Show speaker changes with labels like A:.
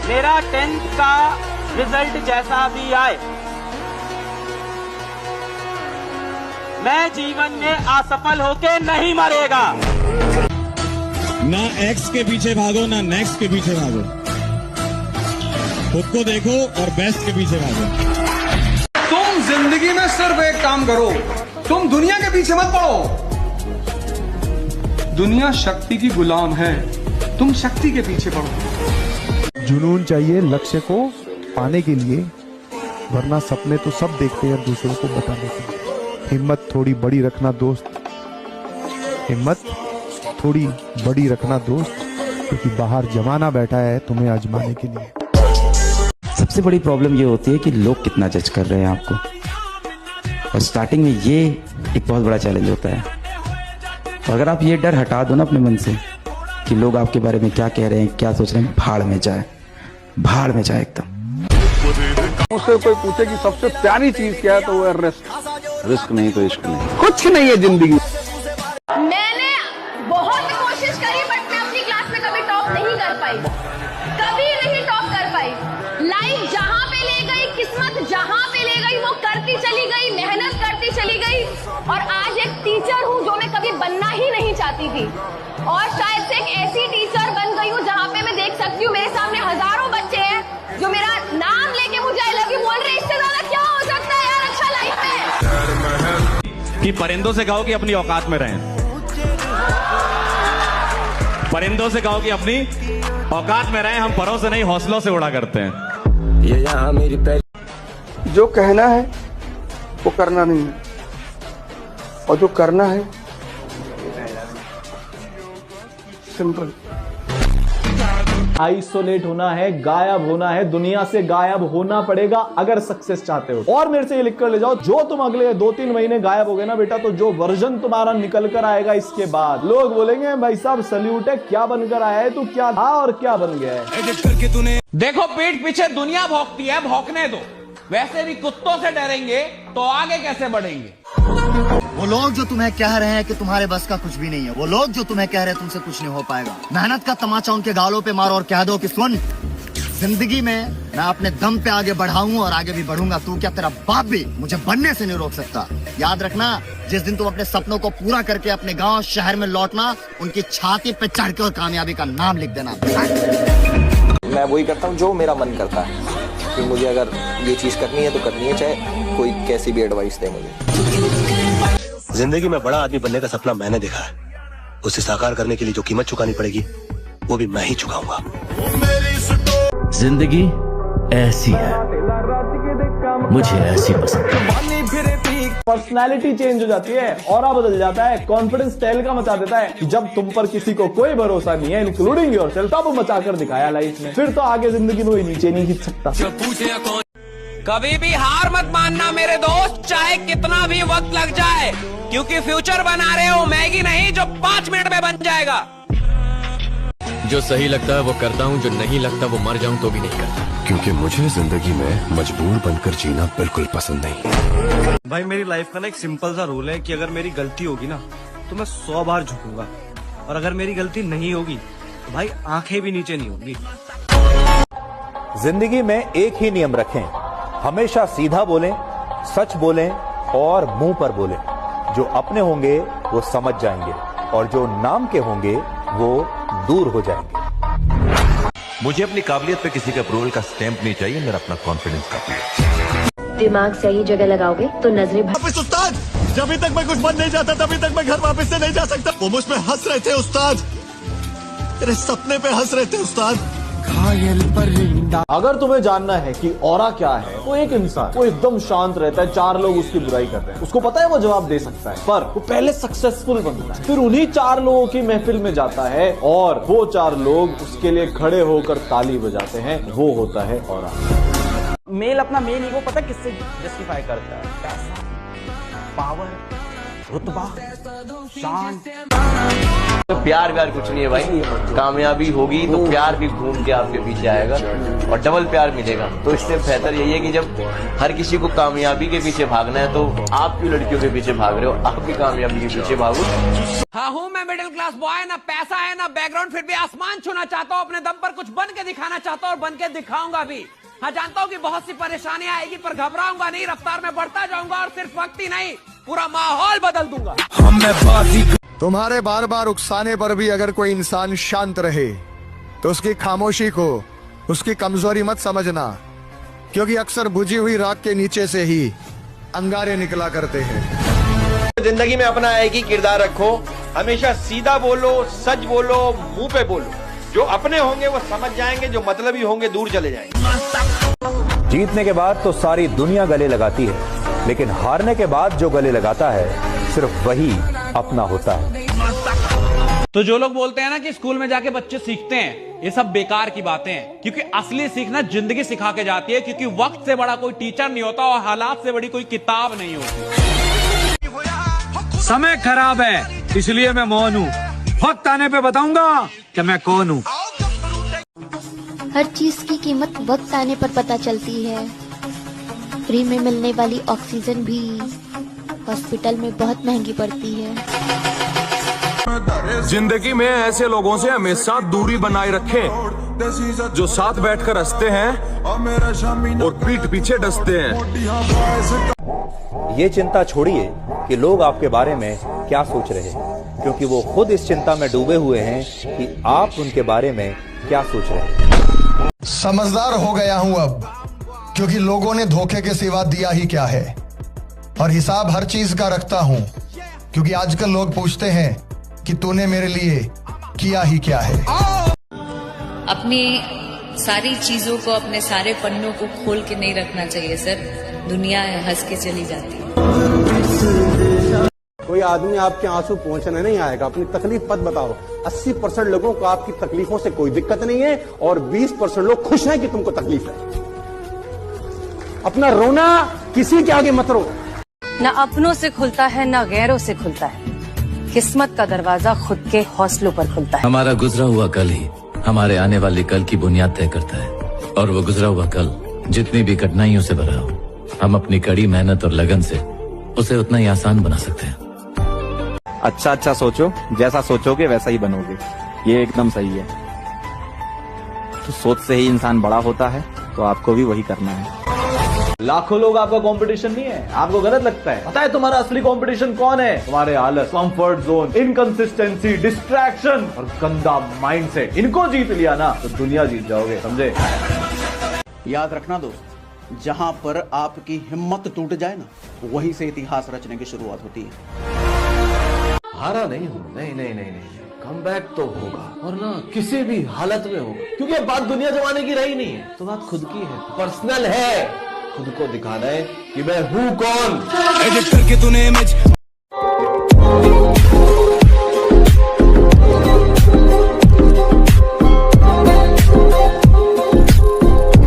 A: मेरा 10th का result जैसा भी आए, मैं जीवन में असफल होके नहीं मरेगा।
B: ना एक्स के पीछे भागो, ना नेक्स्ट के पीछे भागो, खुद को देखो और बेस्ट के पीछे भागो।
C: तुम जिंदगी में सिर्फ एक काम करो, तुम दुनिया के पीछे मत पड़ो। दुनिया शक्ति की गुलाम है, तुम शक्ति के पीछे पड़ो।
D: जुनून चाहिए लक्ष्य को पाने के लिए, वरना सपने तो सब देखते हैं दूसरों को बताने के लिए। हिम्मत थोड़ी बड़ी रखना दोस्त, हिम्मत थोड़ी बड़ी रखना दोस्त, क्योंकि बाहर जमाना बैठा है तुम्हें आजमाने के लिए।
E: सबसे बड़ी प्रॉब्लम ये होती है कि लोग कितना जज कर रहे हैं आपको, और स्टार्टिंग में ये एक बहुत बड़ा चैलेंज होता है। और अगर आप ये डर हटा दो ना अपने मन से कि लोग आपके बारे में क्या कह रहे हैं, क्या सोच रहे हैं, भाड़ में जाए, भाड़ में जाए एकदम।
C: मुझसे कोई पूछे कि सबसे प्यारी चीज क्या है, तो वो है रिस्क।
F: रिस्क नहीं तो इश्क नहीं,
C: कुछ नहीं है जिंदगी।
G: मैंने बहुत कोशिश करी, बट मैं अपनी क्लास में कभी टॉप नहीं कर पाई, कभी नहीं टॉप कर पाई। लाइफ जहां पे ले गई, किस्मत जहां पे ले गई, वो करती चली गई, मेहनत करती चली गई, और आज एक टीचर हूं जो मैं कभी बनना ही नहीं चाहती थी, और शायद से एक ऐसी टीचर बन गई हूं जहां पे मैं देख सकती हूँ मेरे सामने हजारों बच्चे हैं जो मेरा नाम लेके मुझे आई लव यू बोल रहे हैं। इससे ज्यादा क्या हो सकता है यार अच्छा लाइफ में।
B: कि परिंदों से कहो कि अपनी औकात में रहें, परिंदों से कहो कि अपनी औकात में रहें, हम परों से नहीं हौसलों से उड़ा करते हैं।
F: ये यहाँ मेरी
C: जो कहना है वो करना नहीं है, और जो करना है सिंपल।
H: आइसोलेट होना है, गायब होना है, दुनिया से गायब होना पड़ेगा अगर सक्सेस चाहते हो। और मेरे से ये लिख कर ले जाओ, जो तुम अगले 2-3 महीने गायब हो गए ना बेटा, तो जो वर्जन तुम्हारा निकल कर आएगा इसके बाद, लोग बोलेंगे भाई साहब सल्यूट है, क्या बनकर आया है तू, क्या था और क्या बन गया है।
A: देखो पीठ पीछे दुनिया भौंकती है, भौंकने दो। वैसे भी कुत्तों से डरेंगे तो आगे कैसे बढ़ेंगे।
I: वो लोग जो तुम्हें कह रहे हैं कि तुम्हारे बस का कुछ भी नहीं है, वो लोग जो तुम्हें कह रहे हैं तुमसे कुछ नहीं हो पाएगा, मेहनत का तमाचा उनके गालों पे मारो और कह दो कि सुन, जिंदगी में मैं अपने दम पे आगे बढ़ाऊंगा और आगे भी बढ़ूंगा, तू क्या तेरा बाप भी मुझे बनने से नहीं रोक सकता। याद रखना, जिस दिन तुम अपने सपनों को पूरा करके अपने गांव शहर में लौटना, उनकी छाती पे चढ़ के और कामयाबी का नाम लिख देना।
F: मैं वही करता हूँ जो मेरा मन करता है, कि मुझे अगर ये चीज करनी है तो करनी है, चाहे कोई कैसी भी एडवाइस दे मुझे।
J: जिंदगी में बड़ा आदमी बनने का सपना मैंने देखा है, उसे साकार करने के लिए जो कीमत चुकानी पड़ेगी वो भी मैं ही चुकाऊंगा।
E: जिंदगी ऐसी है, मुझे ऐसी पसंद है।
H: पर्सनैलिटी चेंज हो जाती है, ऑरा बदल जाता है, कॉन्फिडेंस तहलका मचा देता है कि जब तुम पर किसी को कोई भरोसा नहीं है, इंक्लूडिंग योरसेल्फ, तब मचाकर दिखाया लाइफ में, फिर तो आगे जिंदगी में कोई नीचे नहीं खींच सकता।
A: कभी भी हार मत मानना मेरे दोस्त, चाहे कितना भी वक्त लग जाए, क्योंकि फ्यूचर बना रहे हो मैगी नहीं जो 5 मिनट में बन जाएगा।
K: जो सही लगता है वो करता हूँ, जो नहीं लगता वो मर जाऊँ तो भी नहीं करता,
J: क्योंकि मुझे जिंदगी में मजबूर बनकर जीना बिल्कुल पसंद नहीं।
B: भाई मेरी लाइफ का ना एक सिंपल सा रूल है कि अगर मेरी गलती होगी ना तो मैं 100 बार झुकूंगा, और अगर मेरी गलती नहीं होगी तो भाई आंखें भी नीचे नहीं होंगी।
L: जिंदगी में एक ही नियम रखें, हमेशा सीधा बोलें, सच बोलें और मुंह पर बोलें। जो अपने होंगे वो समझ जाएंगे, और जो नाम के होंगे वो दूर हो जाएंगे।
J: मुझे अपनी काबिलियत पे किसी का अप्रूवल का स्टैंप नहीं चाहिए, मेरा अपना कॉन्फिडेंस काफी है।
G: दिमाग सही जगह लगाओगे तो नजरें
L: वापस उस्ताद, जब तक मैं कुछ बन नहीं जाता तभी तक मैं घर वापस से नहीं जा सकता। वो मुझ पे हंस रहे थे उस्ताद, तेरे सपने पे हंस रहे थे उस्ताद।
H: अगर तुम्हें जानना है कि ऑरा क्या है, तो एक इंसान वो एकदम शांत रहता है, 4 लोग उसकी बुराई कर रहे हैं, उसको पता है वो जवाब दे सकता है, पर वो पहले सक्सेसफुल बनता है, फिर उन्हीं 4 लोगों की महफिल में जाता है और वो 4 लोग उसके लिए खड़े होकर ताली बजाते हैं, वो होता है ऑरा।
A: मेल अपना मेन ईगो पता किससे जस्टिफाई करता है? पैसा, पावर, रुतबा, शान।
F: तो प्यार व्यार कुछ नहीं है भाई, कामयाबी होगी तो प्यार भी घूम के आपके पीछे आएगा और डबल प्यार मिलेगा। तो इससे बेहतर यही है कि जब हर किसी को कामयाबी के पीछे भागना है तो आप क्यों लड़कियों के पीछे भाग रहे हो, आप भी कामयाबी के पीछे भागो।
A: हाँ हूँ मैं मिडिल क्लास बॉय, ना पैसा है ना बैकग्राउंड, फिर भी आसमान छूना चाहता हूँ, अपने दम पर कुछ बन के दिखाना चाहता हूँ और बन के दिखाऊंगा भी। हाँ जानता हूँ कि बहुत सी परेशानियां आएगी पर घबराऊंगा नहीं, रफ्तार में बढ़ता जाऊंगा और सिर्फ वक्त ही नहीं पूरा माहौल बदल दूंगा।
M: तुम्हारे बार बार उकसाने पर भी अगर कोई इंसान शांत रहे तो उसकी खामोशी को उसकी कमजोरी मत समझना, क्योंकि अक्सर बुझी हुई राख के नीचे से ही अंगारे निकला करते हैं।
F: जिंदगी में अपना एक ही किरदार रखो, हमेशा सीधा बोलो, सच बोलो, मुंह पे बोलो। जो अपने होंगे वो समझ जाएंगे, जो मतलबी होंगे दूर चले जाएंगे।
L: जीतने के बाद तो सारी दुनिया गले लगाती है, लेकिन हारने के बाद जो गले लगाता है सिर्फ वही अपना होता है।
A: तो जो लोग बोलते हैं ना कि स्कूल में जाके बच्चे सीखते हैं, ये सब बेकार की बातें हैं, क्योंकि असली सीखना जिंदगी सिखा के जाती है, क्योंकि वक्त से बड़ा कोई टीचर नहीं होता और हालात से बड़ी कोई किताब नहीं होती।
B: समय खराब है इसलिए मैं मौन हूँ, वक्त आने पे बताऊंगा कि मैं कौन हूँ।
G: हर चीज की कीमत वक्त आने पर पता चलती है। फ्री में मिलने वाली ऑक्सीजन भी हॉस्पिटल में बहुत महंगी पड़ती है।
C: जिंदगी में ऐसे लोगों से हमेशा दूरी बनाए रखें जो साथ बैठकर हंसते हैं और पीठ पीछे डसते हैं।
L: ये चिंता छोड़िए कि लोग आपके बारे में क्या सोच रहे हैं, क्योंकि वो खुद इस चिंता में डूबे हुए हैं कि आप उनके बारे में क्या सोच रहे हैं।
M: समझदार हो गया हूं अब, क्योंकि लोगों ने धोखे के सिवा दिया ही क्या है, और हिसाब हर चीज का रखता हूं, क्योंकि आजकल लोग पूछते हैं कि तूने मेरे लिए किया ही क्या है।
N: अपनी सारी चीजों को, अपने सारे पन्नों को खोल के नहीं रखना चाहिए सर, दुनिया हंस के चली जाती है।
H: कोई आदमी आपके आंसू पहुंचने नहीं आएगा, अपनी तकलीफ मत बताओ। 80% लोगों को आपकी तकलीफों से कोई दिक्कत नहीं है और 20% लोग खुश हैं कि तुमको तकलीफ है। अपना रोना किसी के आगे मत रो।
N: न अपनों से खुलता है न गैरों से खुलता है, किस्मत का दरवाजा खुद के हौसलों पर खुलता है।
K: हमारा गुजरा हुआ कल ही हमारे आने वाले कल की बुनियाद तय करता है, और वो गुजरा हुआ कल जितनी भी कठिनाइयों से भरा हो, हम अपनी कड़ी मेहनत और लगन से उसे उतना ही आसान बना सकते हैं।
E: अच्छा सोचो, जैसा सोचोगे वैसा ही बनोगे, ये एकदम सही है। तो सोच से ही इंसान बड़ा होता है, तो आपको भी वही करना है।
H: लाखों लोग आपका कंपटीशन नहीं है, आपको गलत लगता है। पता है तुम्हारा असली कंपटीशन कौन है? तुम्हारे आलस, कंफर्ट जोन, इनकंसिस्टेंसी, डिस्ट्रैक्शन और गंदा माइंडसेट। इनको जीत लिया ना तो दुनिया जीत जाओगे, समझे?
O: याद रखना दोस्त, जहां पर आपकी हिम्मत टूट जाए ना, वहीं से इतिहास रचने की शुरुआत होती है।
C: हारा नहीं हूँ, नहीं, कमबैक तो होगा, और ना किसी भी हालत में होगा, क्योंकि अब बात दुनिया जमाने की रही नहीं है, तो बात खुद की है, पर्सनल है। खुद को दिखाना है कि मैं हूँ कौन। एडिट करके तूने इमेज